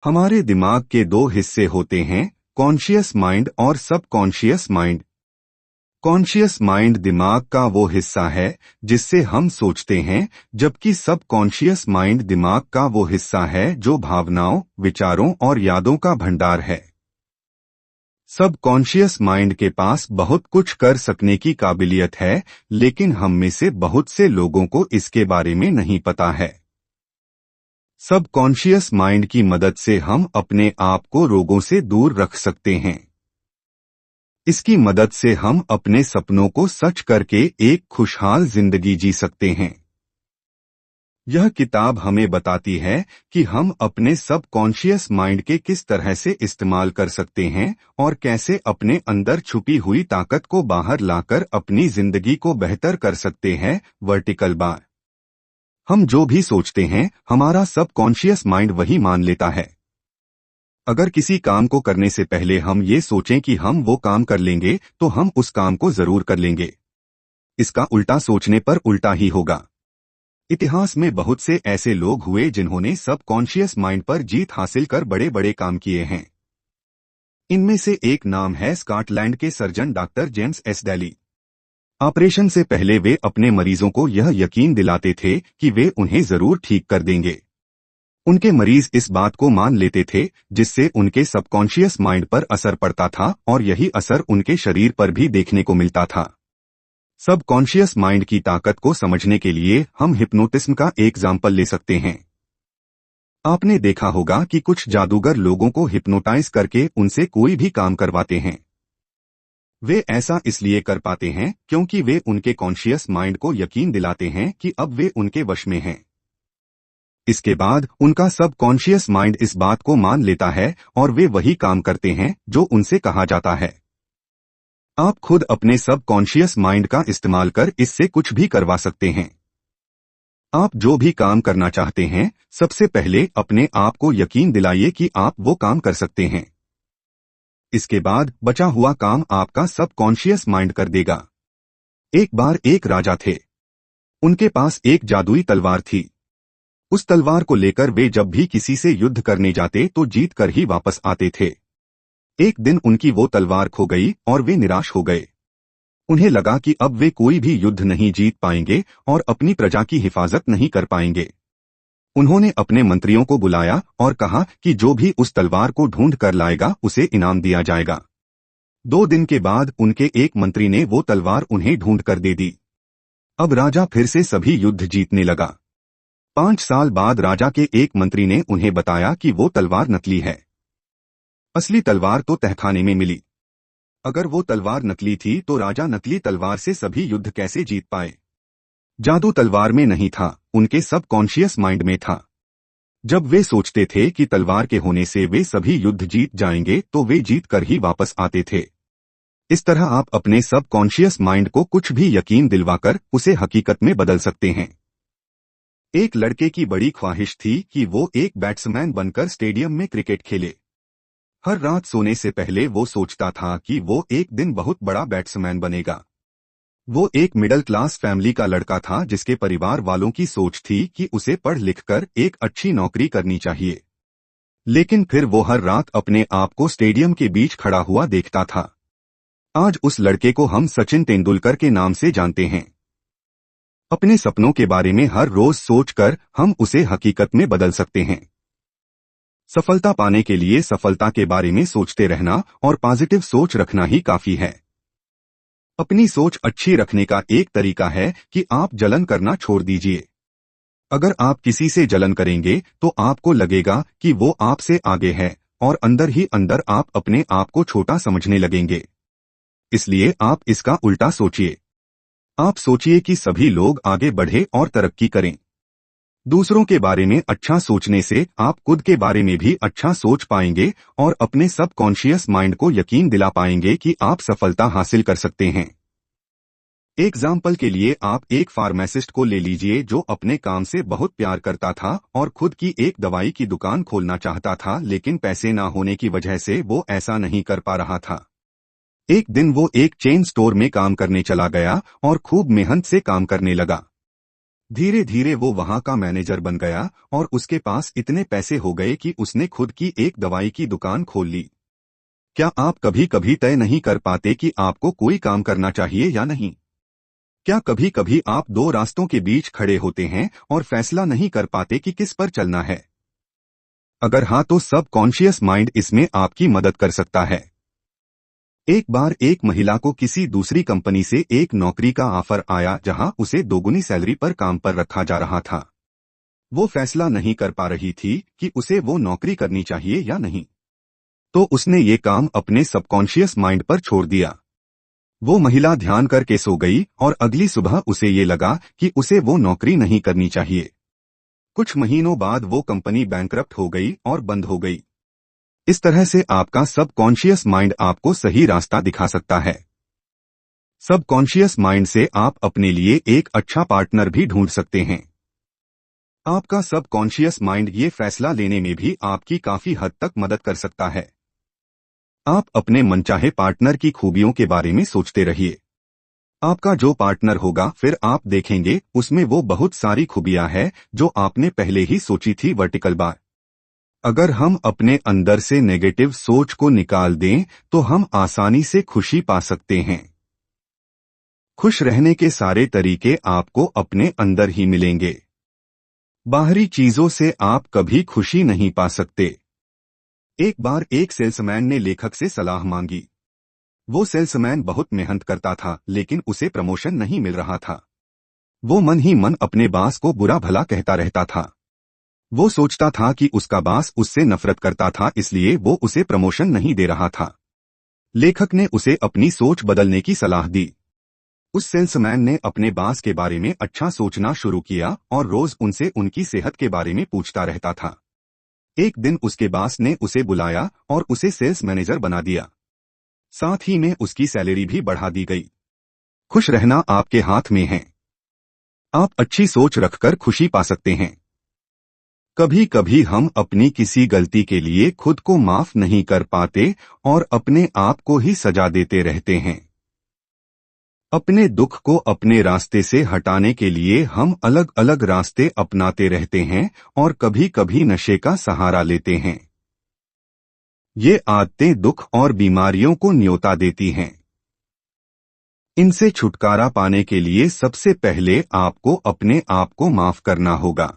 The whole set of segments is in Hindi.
हमारे दिमाग के दो हिस्से होते हैं, कॉन्शियस माइंड और सबकॉन्शियस माइंड। कॉन्शियस माइंड दिमाग का वो हिस्सा है जिससे हम सोचते हैं, जबकि सबकॉन्शियस माइंड दिमाग का वो हिस्सा है जो भावनाओं, विचारों और यादों का भंडार है। सबकॉन्शियस माइंड के पास बहुत कुछ कर सकने की काबिलियत है, लेकिन हम में से बहुत से लोगों को इसके बारे में नहीं पता है। सबकॉन्शियस माइंड की मदद से हम अपने आप को रोगों से दूर रख सकते हैं। इसकी मदद से हम अपने सपनों को सच करके एक खुशहाल जिंदगी जी सकते हैं। यह किताब हमें बताती है कि हम अपने सबकॉन्शियस माइंड के किस तरह से इस्तेमाल कर सकते हैं और कैसे अपने अंदर छुपी हुई ताकत को बाहर लाकर अपनी जिंदगी को बेहतर कर सकते हैं। Vertical bar. हम जो भी सोचते हैं, हमारा सबकॉन्शियस माइंड वही मान लेता है। अगर किसी काम को करने से पहले हम ये सोचें कि हम वो काम कर लेंगे, तो हम उस काम को जरूर कर लेंगे। इसका उल्टा सोचने पर उल्टा ही होगा। इतिहास में बहुत से ऐसे लोग हुए जिन्होंने सबकॉन्शियस माइंड पर जीत हासिल कर बड़े बड़े काम किए हैं। इनमें से एक नाम है स्कॉटलैंड के surgeon doctor James S Daly. Operation से पहले वे अपने मरीजों को यह यकीन दिलाते थे कि वे उन्हें जरूर ठीक कर देंगे। उनके मरीज इस बात को मान लेते थे, जिससे उनके सबकॉन्शियस माइंड पर असर पड़ता था और यही असर उनके शरीर पर भी देखने को मिलता था। सबकॉन्शियस माइंड की ताकत को समझने के लिए हम हिप्नोटिज्म का एग्जाम्पल ले सकते हैं। आपने देखा होगा कि कुछ जादूगर लोगों को हिप्नोटाइज करके उनसे कोई भी काम करवाते हैं। वे ऐसा इसलिए कर पाते हैं क्योंकि वे उनके कॉन्शियस माइंड को यकीन दिलाते हैं कि अब वे उनके वश में हैं। इसके बाद उनका सबकॉन्शियस माइंड इस बात को मान लेता है और वे वही काम करते हैं जो उनसे कहा जाता है। आप खुद अपने सबकॉन्शियस माइंड का इस्तेमाल कर इससे कुछ भी करवा सकते हैं। आप जो भी काम करना चाहते हैं, सबसे पहले अपने आप को यकीन दिलाइए कि आप वो काम कर सकते हैं। इसके बाद बचा हुआ काम आपका सबकॉन्शियस माइंड कर देगा। एक बार एक राजा थे। उनके पास एक जादुई तलवार थी। उस तलवार को लेकर वे जब भी किसी से युद्ध करने जाते तो जीत कर ही वापस आते थे। एक दिन उनकी वो तलवार खो गई और वे निराश हो गए। उन्हें लगा कि अब वे कोई भी युद्ध नहीं जीत पाएंगे और अपनी प्रजा की हिफाजत नहीं कर पाएंगे। उन्होंने अपने मंत्रियों को बुलाया और कहा कि जो भी उस तलवार को ढूंढ कर लाएगा उसे इनाम दिया जाएगा। 2 दिन के बाद उनके एक मंत्री ने वो तलवार उन्हें ढूंढ कर दे दी। अब राजा फिर से सभी युद्ध जीतने लगा। 5 साल बाद राजा के एक मंत्री ने उन्हें बताया कि वो तलवार नकली है। असली तलवार तो तहखाने में मिली। अगर वो तलवार नकली थी तो राजा नकली तलवार से सभी युद्ध कैसे जीत पाए? जादू तलवार में नहीं था, उनके सबकॉन्शियस माइंड में था। जब वे सोचते थे कि तलवार के होने से वे सभी युद्ध जीत जाएंगे तो वे जीत कर ही वापस आते थे। इस तरह आप अपने सबकॉन्शियस माइंड को कुछ भी यकीन दिलवाकर उसे हकीकत में बदल सकते हैं। एक लड़के की बड़ी ख्वाहिश थी कि वो एक बैट्समैन बनकर स्टेडियम में क्रिकेट खेले। हर रात सोने से पहले वो सोचता था कि वो एक दिन बहुत बड़ा बैट्समैन बनेगा। वो एक मिडिल क्लास फैमिली का लड़का था जिसके परिवार वालों की सोच थी कि उसे पढ़ लिखकर एक अच्छी नौकरी करनी चाहिए। लेकिन फिर वो हर रात अपने आप को स्टेडियम के बीच खड़ा हुआ देखता था। आज उस लड़के को हम सचिन तेंदुलकर के नाम से जानते हैं। अपने सपनों के बारे में हर रोज सोचकर हम उसे हकीकत में बदल सकते हैं। सफलता पाने के लिए सफलता के बारे में सोचते रहना और पॉजिटिव सोच रखना ही काफी है। अपनी सोच अच्छी रखने का एक तरीका है कि आप जलन करना छोड़ दीजिए। अगर आप किसी से जलन करेंगे तो आपको लगेगा कि वो आपसे आगे है और अंदर ही अंदर आप अपने आप को छोटा समझने लगेंगे। इसलिए आप इसका उल्टा सोचिए। आप सोचिए कि सभी लोग आगे बढ़े और तरक्की करें। दूसरों के बारे में अच्छा सोचने से आप खुद के बारे में भी अच्छा सोच पाएंगे और अपने सबकॉन्शियस माइंड को यकीन दिला पाएंगे कि आप सफलता हासिल कर सकते हैं। एग्जाम्पल के लिए आप एक फार्मासिस्ट को ले लीजिए जो अपने काम से बहुत प्यार करता था और खुद की एक दवाई की दुकान खोलना चाहता था, लेकिन पैसे ना होने की वजह से वो ऐसा नहीं कर पा रहा था। एक दिन वो एक चेन स्टोर में काम करने चला गया और खूब मेहनत से काम करने लगा। धीरे धीरे वो वहां का मैनेजर बन गया और उसके पास इतने पैसे हो गए कि उसने खुद की एक दवाई की दुकान खोल ली। क्या आप कभी कभी तय नहीं कर पाते कि आपको कोई काम करना चाहिए या नहीं? क्या कभी कभी आप दो रास्तों के बीच खड़े होते हैं और फैसला नहीं कर पाते कि किस पर चलना है? अगर हाँ, तो सब कॉन्शियस माइंड इसमें आपकी मदद कर सकता है। एक बार एक महिला को किसी दूसरी कंपनी से एक नौकरी का ऑफर आया जहां उसे दोगुनी सैलरी पर काम पर रखा जा रहा था। वो फैसला नहीं कर पा रही थी कि उसे वो नौकरी करनी चाहिए या नहीं। तो उसने ये काम अपने सबकॉन्शियस माइंड पर छोड़ दिया। वो महिला ध्यान करके सो गई और अगली सुबह उसे ये लगा कि उसे वो नौकरी नहीं करनी चाहिए। कुछ महीनों बाद वो कंपनी बैंकरप्ट हो गई और बंद हो गई। इस तरह से आपका सबकॉन्शियस माइंड आपको सही रास्ता दिखा सकता है। सबकॉन्शियस माइंड से आप अपने लिए एक अच्छा पार्टनर भी ढूंढ सकते हैं। आपका सबकॉन्शियस माइंड ये फैसला लेने में भी आपकी काफी हद तक मदद कर सकता है। आप अपने मनचाहे पार्टनर की खूबियों के बारे में सोचते रहिए। आपका जो पार्टनर होगा फिर आप देखेंगे उसमें वो बहुत सारी खूबियां हैं जो आपने पहले ही सोची थी। वर्टिकल बार, अगर हम अपने अंदर से नेगेटिव सोच को निकाल दें तो हम आसानी से खुशी पा सकते हैं। खुश रहने के सारे तरीके आपको अपने अंदर ही मिलेंगे। बाहरी चीजों से आप कभी खुशी नहीं पा सकते। एक बार एक सेल्समैन ने लेखक से सलाह मांगी। वो सेल्समैन बहुत मेहनत करता था लेकिन उसे प्रमोशन नहीं मिल रहा था। वो मन ही मन अपने बास को बुरा भला कहता रहता था। वो सोचता था कि उसका बास उससे नफरत करता था इसलिए वो उसे प्रमोशन नहीं दे रहा था। लेखक ने उसे अपनी सोच बदलने की सलाह दी। उस सेल्समैन ने अपने बास के बारे में अच्छा सोचना शुरू किया और रोज उनसे उनकी सेहत के बारे में पूछता रहता था। एक दिन उसके बास ने उसे बुलाया और उसे सेल्स मैनेजर बना दिया। साथ ही में उसकी सैलरी भी बढ़ा दी गई। खुश रहना आपके हाथ में है। आप अच्छी सोच रखकर खुशी पा सकते हैं। कभी कभी हम अपनी किसी गलती के लिए खुद को माफ नहीं कर पाते और अपने आप को ही सजा देते रहते हैं। अपने दुख को अपने रास्ते से हटाने के लिए हम अलग अलग रास्ते अपनाते रहते हैं और कभी कभी नशे का सहारा लेते हैं। ये आदतें दुख और बीमारियों को न्योता देती हैं। इनसे छुटकारा पाने के लिए सबसे पहले आपको अपने आप को माफ करना होगा।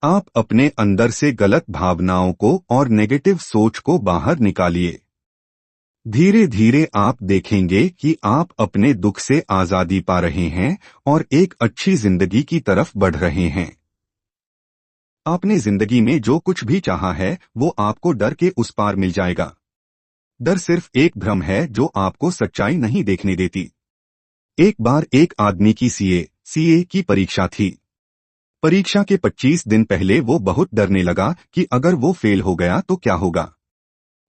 आप अपने अंदर से गलत भावनाओं को और नेगेटिव सोच को बाहर निकालिए। धीरे धीरे आप देखेंगे कि आप अपने दुख से आजादी पा रहे हैं और एक अच्छी जिंदगी की तरफ बढ़ रहे हैं। आपने जिंदगी में जो कुछ भी चाहा है वो आपको डर के उस पार मिल जाएगा। डर सिर्फ एक भ्रम है जो आपको सच्चाई नहीं देखने देती। एक बार एक आदमी की सीए की परीक्षा थी। परीक्षा के 25 दिन पहले वो बहुत डरने लगा कि अगर वो फेल हो गया तो क्या होगा।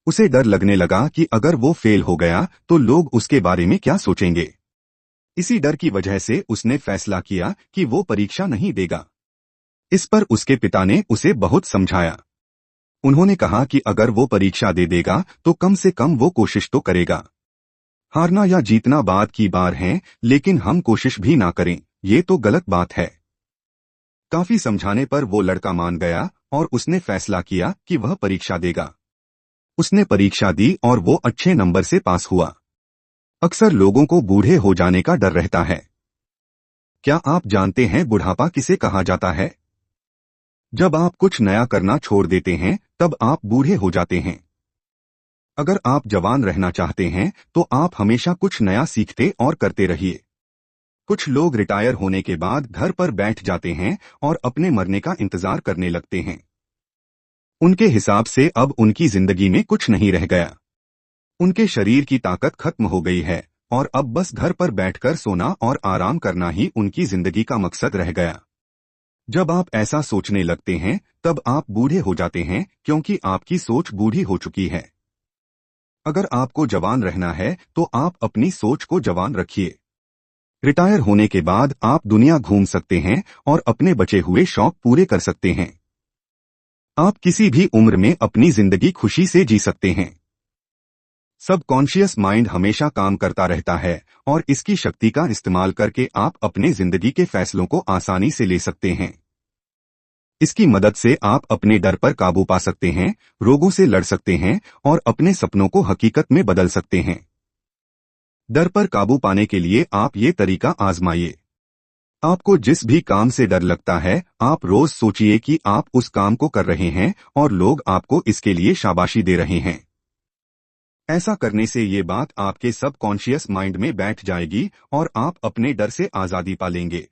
उसे डर लगने लगा कि अगर वो फेल हो गया तो लोग उसके बारे में क्या सोचेंगे। इसी डर की वजह से उसने फैसला किया कि वो परीक्षा नहीं देगा। इस पर उसके पिता ने उसे बहुत समझाया। उन्होंने कहा कि अगर वो परीक्षा दे देगा तो कम से कम वो कोशिश तो करेगा। हारना या जीतना बाद की बात है, लेकिन हम कोशिश भी ना करें ये तो गलत बात है। काफी समझाने पर वो लड़का मान गया और उसने फैसला किया कि वह परीक्षा देगा। उसने परीक्षा दी और वो अच्छे नंबर से पास हुआ। अक्सर लोगों को बूढ़े हो जाने का डर रहता है। क्या आप जानते हैं बुढ़ापा किसे कहा जाता है? जब आप कुछ नया करना छोड़ देते हैं तब आप बूढ़े हो जाते हैं। अगर आप जवान रहना चाहते हैं तो आप हमेशा कुछ नया सीखते और करते रहिए। कुछ लोग रिटायर होने के बाद घर पर बैठ जाते हैं और अपने मरने का इंतजार करने लगते हैं। उनके हिसाब से अब उनकी जिंदगी में कुछ नहीं रह गया। उनके शरीर की ताकत खत्म हो गई है और अब बस घर पर बैठकर सोना और आराम करना ही उनकी जिंदगी का मकसद रह गया। जब आप ऐसा सोचने लगते हैं तब आप बूढ़े हो जाते हैं क्योंकि आपकी सोच बूढ़ी हो चुकी है। अगर आपको जवान रहना है तो आप अपनी सोच को जवान रखिए। रिटायर होने के बाद आप दुनिया घूम सकते हैं और अपने बचे हुए शौक पूरे कर सकते हैं। आप किसी भी उम्र में अपनी जिंदगी खुशी से जी सकते हैं। सबकॉन्शियस माइंड हमेशा काम करता रहता है और इसकी शक्ति का इस्तेमाल करके आप अपने जिंदगी के फैसलों को आसानी से ले सकते हैं। इसकी मदद से आप अपने डर पर काबू पा सकते हैं, रोगों से लड़ सकते हैं और अपने सपनों को हकीकत में बदल सकते हैं। डर पर काबू पाने के लिए आप ये तरीका आजमाइए। आपको जिस भी काम से डर लगता है, आप रोज सोचिए कि आप उस काम को कर रहे हैं और लोग आपको इसके लिए शाबाशी दे रहे हैं। ऐसा करने से ये बात आपके सबकॉन्शियस माइंड में बैठ जाएगी और आप अपने डर से आजादी पा लेंगे।